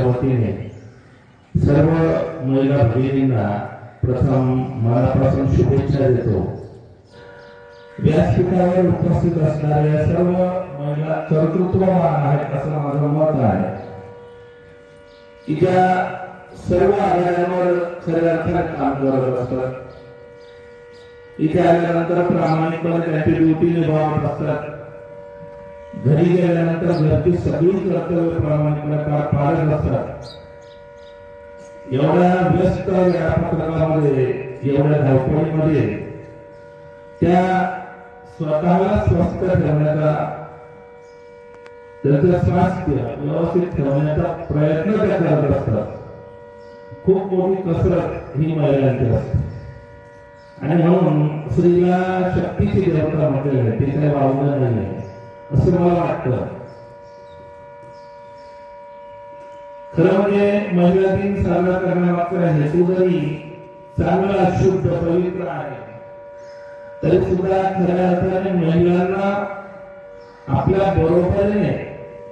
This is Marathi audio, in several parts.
समाजाच्या वतीने सर्व महिला भगिनींना प्रथम मनापासून शुभेच्छा देतो। व्यासपीठावर उपस्थित असणाऱ्या सर्व महिला कर्तृत्ववान आहेत असं माझं मत आहे की ज्या सर्व आघाड्यांवर खऱ्या अर्थाने काम करत असतात, इथे आल्यानंतर प्रामाणिकपणे त्यांची ड्युटी निभावत असतात, घरी गेल्यानंतर घरची सगळी कर्तव्य प्रामाणिकपणे पार पाडत असतात। एवढ्या व्यस्त वेळापत्रकामध्ये, एवढ्या धावपळीमध्ये त्या स्वतःला स्वस्थ ठेवण्याचा, त्यांचं स्वास्थ्य व्यवस्थित ठेवण्याचा प्रयत्न त्या करत असतात। खूप मोठी कसरत ही महिलांची असते आणि म्हणून स्त्रीला शक्तीची देवता म्हटलेली आहे, ते काही वावलं नाही असं मला वाटतं। खरं म्हणजे महिला दिन साजरा करण्यामागचा हेतू जरी चांगला, शुद्ध, पवित्र आहे तरी सुद्धा खऱ्या अर्थाने महिलांना आपल्या बरोबरीने,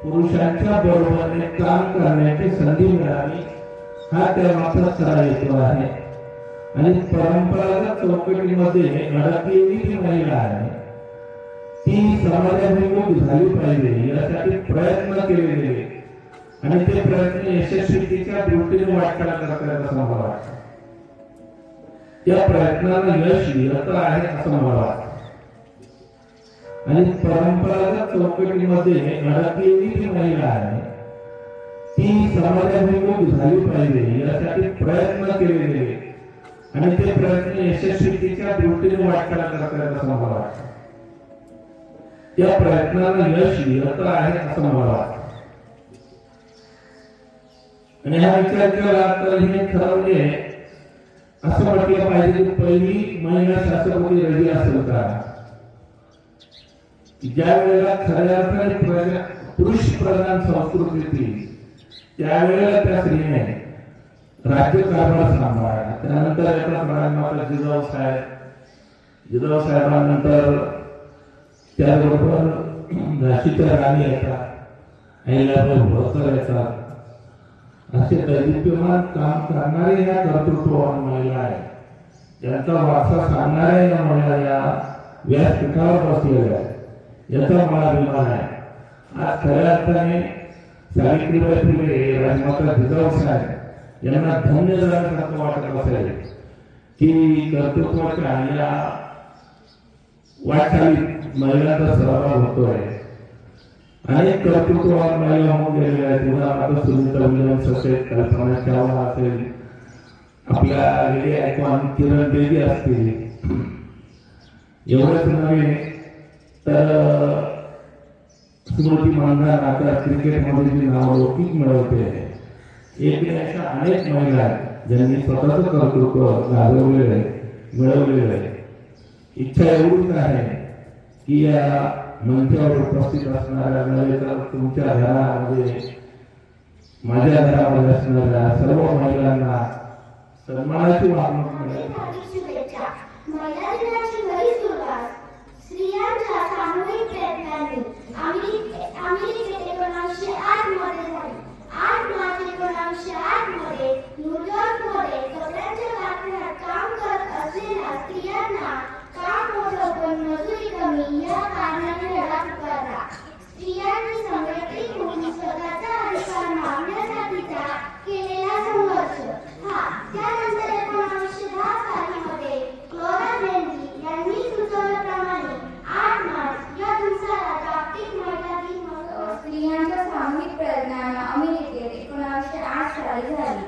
पुरुषांच्या बरोबरीने काम करण्याची संधी मिळावी हा त्यामागचा खरा हेतू आहे। आणि परंपरागत चौकटीमध्ये अडकलेली जी महिला आहे ती समाजाभिमुख झाली पाहिजे यासाठी प्रयत्न केले गेले आणि ते प्रयत्न यशस्वीतेच्या दृष्टीने वाटचाल करतात असं मला वाटतं। त्या प्रयत्नाला यश येत आहे असं मला वाटतं। आणि परंपरागत चौकटीमध्ये अडकलेली जी महिला आहे ती समाजाभिमुख झाली पाहिजे यासाठी प्रयत्न केले गेले आणि ते प्रयत्न यशस्वीतेच्या दृष्टीने वाटचाल करतात असं मला वाटतं। त्या प्रयत्नाला यश येत आहे असं मला वाटतं। आणि हा विचार केला तर हे ठरवले असं म्हटलं पाहिजे की पहिली महिला शास्त्रपती रजी असेल का? ज्या वेळेला खऱ्या अर्थाने पुरुष प्रधान संस्कृती त्यावेळेला त्या स्त्रीने राज्यकारभार सांभाळला। त्यानंतर एका जिजाऊ साहेबांनंतर त्याबरोबर झाशीच्या राणी येतात, अहिल्याबाई होळकर येतात, असे दैदिप्यमान काम करणारे या कर्तृत्ववान महिला आहेत, त्यांचा वारसा सांगणाऱ्या या महिला या व्यासपीठावर बसलेल्या आहेत, याचा मला अभिमान आहे। आज खऱ्या अर्थाने सावित्रीबाई फुले, राजमाता जिजाऊ साहेब यांना धन्य झाल्यासारखं वाटत असेल की कर्तृत्वाच्या या वाटचालीत महिलांचा सहभाग होतोय। अनेक कर्तृत्ववान महिला होऊन गेलेल्या आहेत, उदाहरणार्थ सुनीता विल्यम्स असेल, कल्पना चावला असेल, आपल्या लेडी आयकॉन किरण बेदी असतील। एवढंच नव्हे तर स्मृती मानधना आता क्रिकेटमध्ये जी नावलौकिक मिळवते, एक अशा अनेक महिला आहेत ज्यांनी स्वतःचं कर्तृत्व गाजवलेलं आहे, मिळवलेलं आहे। इच्छा एवढीच आहे की या मंचावर उपस्थित असणाऱ्या नव्हे तर तुमच्या घरामध्ये, माझ्या घरामध्ये असणाऱ्या सर्व महिलांना सन्मानाची वागणूक मिळेल। महिला दिनाची घरी सुरुवात स्त्रियांच्या सामूहिक प्रयत्नांनी अमेरिकेत 1908 मध्ये झाली। 8 मार्च 1908 मध्ये न्यूयॉर्कमध्ये कपड्यांच्या कारखान्यात काम करत असलेल्या स्त्रियांना काम मोठं पण मजुरी कमी या कारणाने लढा पुकारला। स्त्रियांनी संघटित होऊन स्वतःचा अधिकार मागण्यासाठीचा केलेला संघर्ष हा त्यानंतर 1910 साली फ्लोरा बेंजी यांनी सुचवल्याप्रमाणे 8 मार्च या दिवसाला जागतिक महिला दिन म्हणून स्त्रियांच्या सामूहिक प्रयत्नांना अमेरिकेत 1908 साली झाली।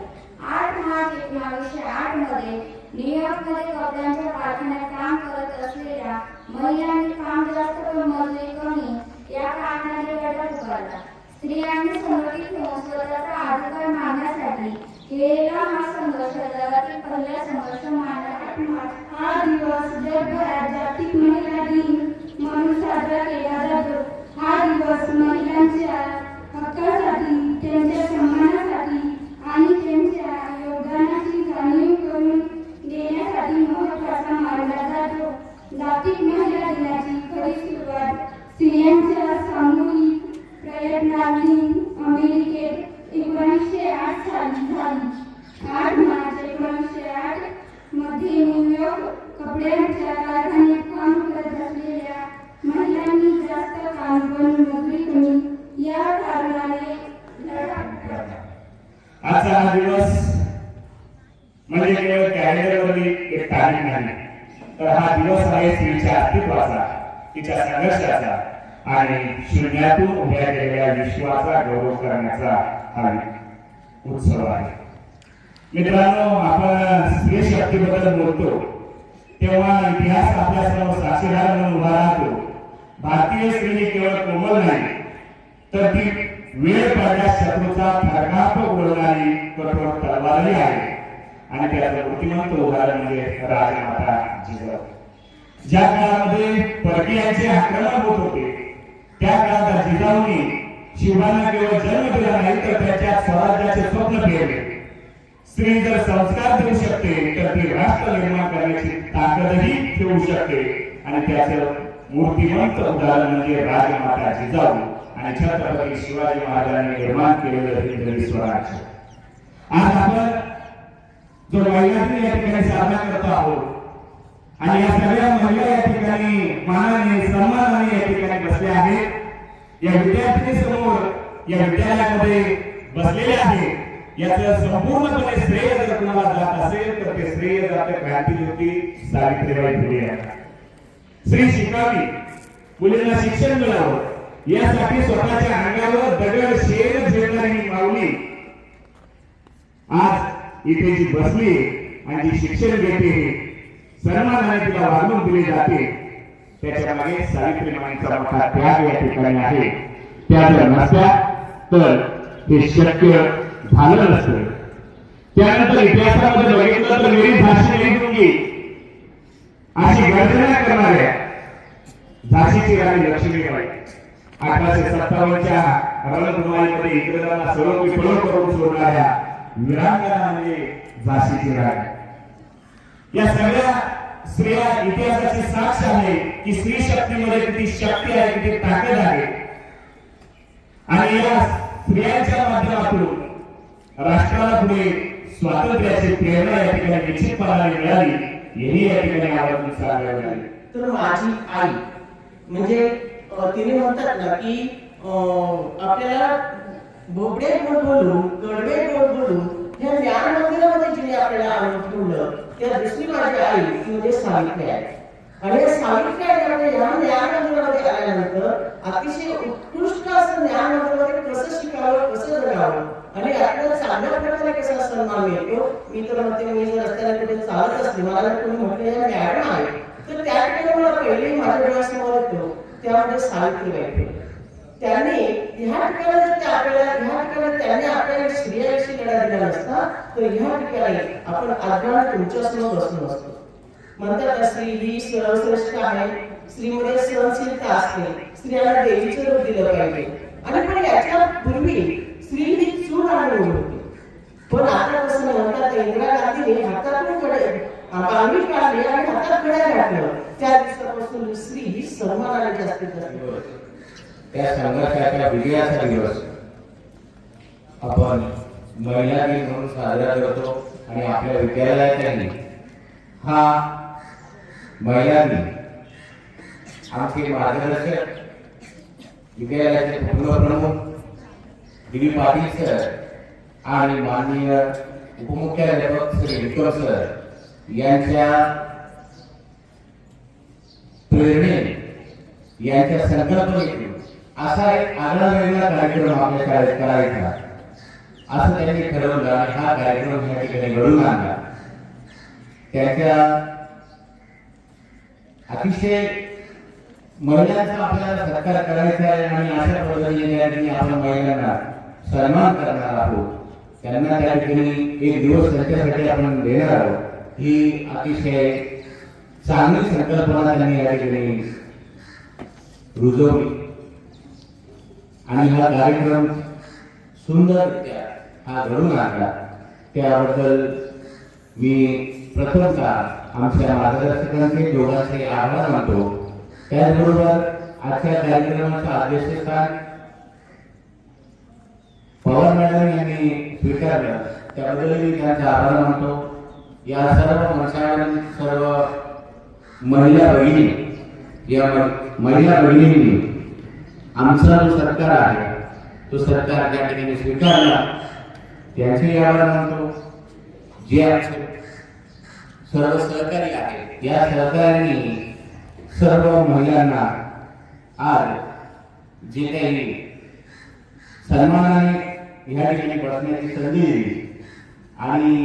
8 मार्च 1908 मध्ये न्यूयॉर्कमध्ये कपड्यांच्या कारखान्यात काम करत असलेल्या महिलांनी काम जास्त पण मजुरी कमी या कारणाने लढा पुकारला। स्त्रियांनी संघटित होऊन स्वतःचा अधिकार मागण्यासाठी केलेला हा संघर्ष जगातील पहिला संघर्ष मानला। 8 मार्च हा दिवस जगभरात जागतिक महिला दिन म्हणून साजरा केला जातो। हा दिवस महिलांच्या हक्कासाठी, त्यांच्या सन्मानासाठी आणि त्यांच्या योगदानाची जाणीव करून देण्यासाठी महत्त्वाचा मानला जातो। जागतिक महिला दिनाची खरी सुरुवात स्त्रियांच्या सामूहिक प्रयत्नांनी अमेरिकेत 1908 साली झाली. 8 मार्च 1908 मध्ये न्यूयॉर्क कपड्यांच्या कारखान्यात काम करत असलेल्या महिलांनी जास्त काम पण नोकरी कमी या कारणाने आजचा हा दिवस म्हणजे केवळ कॅलेंडरवरील एक तारीख नाही, तर हा दिवस आहे स्त्रीच्या अस्तित्वाचा, तिच्या संघर्षाचा आणि शून्यातून उभ्या केलेल्या विश्वाचा गौरव करण्याचा हा उत्सव आहे. मित्रांनो, आपण स्त्री शक्तीबद्दल बोलतो तेव्हा इतिहास आपल्यासमोर साक्षीदार म्हणून उभा राहतो. भारतीय स्त्री केवळ कोमल नाही, तर ती वेळ पडल्यास शत्रूचा थरकाप उडवणारी कठोर तलवारही आहे. आणि त्याचं मूर्तिमंत उदाहरण म्हणजे राजमाता जिजाऊ. ज्या काळामध्ये परकीयांचे आक्रमण होत होते त्या काळात जिजाऊंनी शिवबांना केवळ जन्म दिला नाही, तर त्याच्या स्वराज्याचे स्वप्न पेरले. स्त्री जर संस्कार देऊ शकते तर ती राष्ट्र निर्माण करण्याची ताकदही ठेवू शकते. आणि त्याचं मूर्तिमंत उदाहरण म्हणजे राजमाता जिजाऊ आणि छत्रपती शिवाजी महाराजांनी निर्माण केलेलं हिंदवी स्वराज्य. आज आपण जो महिला दिन या ठिकाणी साजरा करतो आहोत आणि या सगळ्या महिला या ठिकाणी मानाने सन्मानाने या ठिकाणी बसल्या आहेत. या विद्यार्थी समोर या विद्यालयामध्ये बसलेल्या आहेत. याचं संपूर्णपणे श्रेय जर कुणाला जात असेल तर ते श्रेय जातं क्रांतीज्योती सावित्रीबाई फुले यांना. स्त्री शिकावी, मुलींना शिक्षण मिळावं यासाठी स्वतःच्या अंगावर दगड शेण झेलणारी माऊली आज इथे जी बसली आणि जी शिक्षण घेते, सन्मानाने तिला वागणूक दिली जाते, त्याच्या मागे सावित्रीबाईंचा मोठा त्याग या ठिकाणी आहे. त्या जर नसत्या तर हे शक्य झालं नसतं. त्यानंतर इतिहासामध्ये बघितलं तर मेरी झाशी नाही दूंगी अशी गर्जना करणाऱ्या झाशीची राणी लक्ष्मीबाई 1857च्या रणधुमाळीमध्ये इंग्रजांना सर्व विफल करून सोडणाऱ्या वीरांगना म्हणजे झाशीची राणी. या सगळ्या स्त्रिया इतिहासाची साक्ष आहे की स्त्री शक्तीमध्ये किती शक्ती आहे, किती ताकद आहे. आणि या स्त्रियांच्या माध्यमातून राष्ट्राला पुढे स्वातंत्र्याची प्रेरणा या ठिकाणी निश्चितपणाने मिळाली. हेही या ठिकाणी आवर्जून सांगावे लागेल. तर माझी आई म्हणजे तिने म्हणतात ना की आपल्याला बोबडे गोड बोलून कडवे गोड बोलून ह्या ज्ञान मंदिरामध्ये जिने आपल्याला आणून ठेवलं, त्या दुसरी माझी आई म्हणजे सावित्री आहे. आणि सावित्री आहे ह्या ज्ञान मंदिरामध्ये आल्यानंतर अतिशय उत्कृष्ट असं ज्ञान मंदिरामध्ये कसं शिकावं, कसं जगावं आणि आपल्याला चांगल्या प्रकारे कसा सन्मान मिळतो. मी तर म्हणते, मी जर रस्त्याला कुठे चालत असते, मला जर कोणी म्हटलं या मॅडम आहे, तर त्या ठिकाणी मला पहिले माझ्या डोळ्यासमोर येतो त्यामध्ये सावित्रीबाई. त्यांनी ह्या ठिकाणी जर त्या आपल्याला ह्या ठिकाणी त्यांनी आपल्याला स्त्रियांशी लढा दिला नसता तर ह्या ठिकाणी आपण आजवर तुमच्या समोर बसलो असतो. म्हणतात स्त्री ही सर्वश्रेष्ठ आहे, स्त्रीमध्ये सहनशीलता असते, स्त्रियांना देवीचं रूप दिलं पाहिजे. आणि पण याच्या पूर्वी स्त्री ही चूल आणि मूल होती. पण आता कसं म्हणतात, इंदिरा गांधीने हातातून बांगडी काढली आणि हातात घड्याळ घातलं. त्या दिवसापासून स्त्री ही सन्मानाने जास्तीत जास्त त्या संघर्षाच्या विजयाचा दिवस आपण महिला दिन म्हणून साजरा करतो. आणि आपल्या विद्यालयातही हा महिला दिन आमचे मार्गदर्शक विद्यालयाचे उपप्रमुख डी पाटील सर आणि माननीय उपमुख्याध्यापक श्री विक्रम सर यांच्या प्रेरणेने, यांच्या संकल्पनेतून असा एक आगळा वेगळा कार्यक्रम आपल्या शाळेत करायचा असं त्यांनी ठरवलं आणि हा कार्यक्रम या ठिकाणी घडून आणला. त्याच्या अतिशय महिलांचा आपल्याला सत्कार करायचा आहे आणि अशा पद्धतीने या ठिकाणी आपण महिलांना सन्मान करणार आहोत. त्यांना त्या ठिकाणी एक दिवस त्यांच्यासाठी आपण देणार आहोत. ही अतिशय चांगली संकल्पना त्यांनी या ठिकाणी रुजवली आणि हा कार्यक्रम सुंदररित्या हा घडून आणला. त्याबद्दल मी प्रथमतः आमच्या मार्गदर्शकांचे दोघांचे आभार मानतो. त्याचबरोबर आजच्या कार्यक्रमाचं अध्यक्षस्थान पवार मॅडम यांनी स्वीकारलं त्याबद्दल मी त्यांचा आभार मानतो. या सर्व मंचावरील सर्व महिला भगिनी, या महिला भगिनींनी आमचा जो सरकार आहे तो सरकार त्या ठिकाणी स्वीकारला, त्यांचे आभार मानतो. जे आमचे सर्व सहकारी आहेत या सहकार्यांनी सर्व महिलांना आज जे काही सन्मानाने या ठिकाणी बसण्याची संधी दिली आणि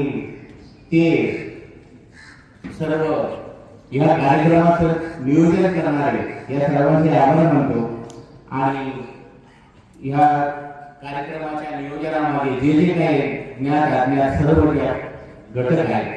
ते सर्व या कार्यक्रमाचं नियोजन करणारे या सर्वांचे आभार मानतो. आणि या कार्यक्रमाच्या नियोजनामध्ये जे जे काही ज्ञात अज्ञात सर्व घटक आहेत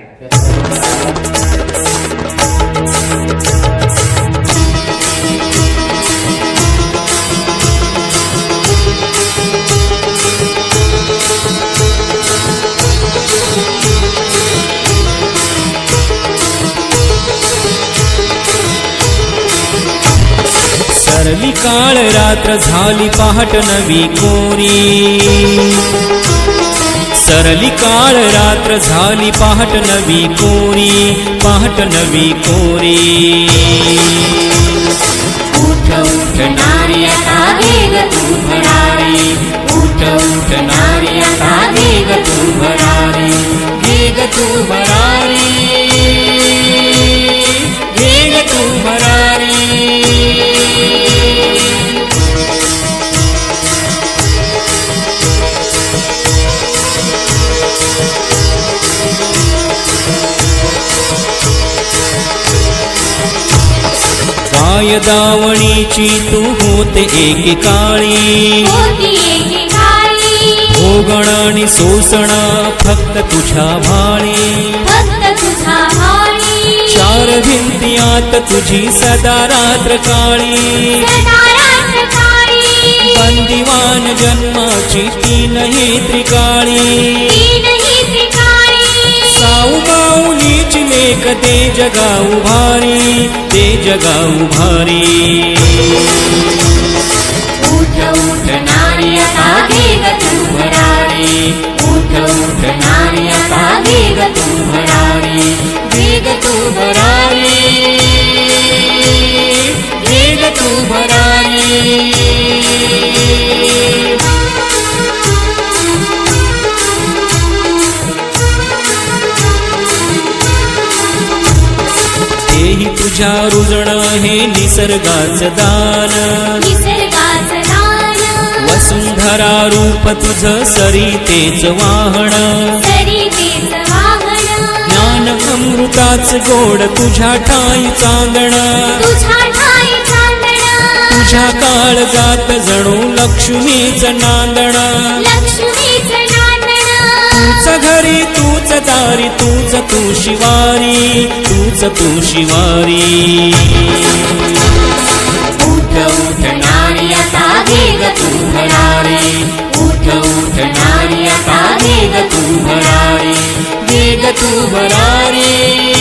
सरली काळ रात्र झाली पहाट नवी कोरी, सरली काळ रात्र झाली पहाट नवी कोरी, पहाट नवी कोरी. उठ उठ नारी आता वेग तू भरारी, उठ उठ नारी आता वेग तू भरारी, वेग तू भरारी, वेग तू भरारी. काय दावणीची तू होते एकेकाळी, भोगण आणि सोसण फक्त तुझ्या भाळी, चार भिंतीयात तुझी सदा रात्र काळी, बंदिवान जन्माची तीनही त्रिकाळी, साऊ माऊलीची लेख ते जगा उभारी, ते जगा उभारी. उठ उठ नारी आता वेग तू भरारी, उठ उठ नारी आता वेग तू भरारी, वेग तू भरारी, वेग तू भरारी. तेही तुझ्या रुजण हे निसर्गाचं दान, वसुंधरा रूप तुझ सरितेच वाहन, ज्ञान अमृताच गोड तुझ्या ठाई चांदण, तुझ्या काळजात जणू लक्ष्मीच नांदण, तूच घरी तूच दारी तूच तू शिवारी, तूच तू शिवारी. उठ उठ नारी आता वेग तू भरारी, उठ उठ नारी आता वेग तू भरारी, वेग तू भरारी.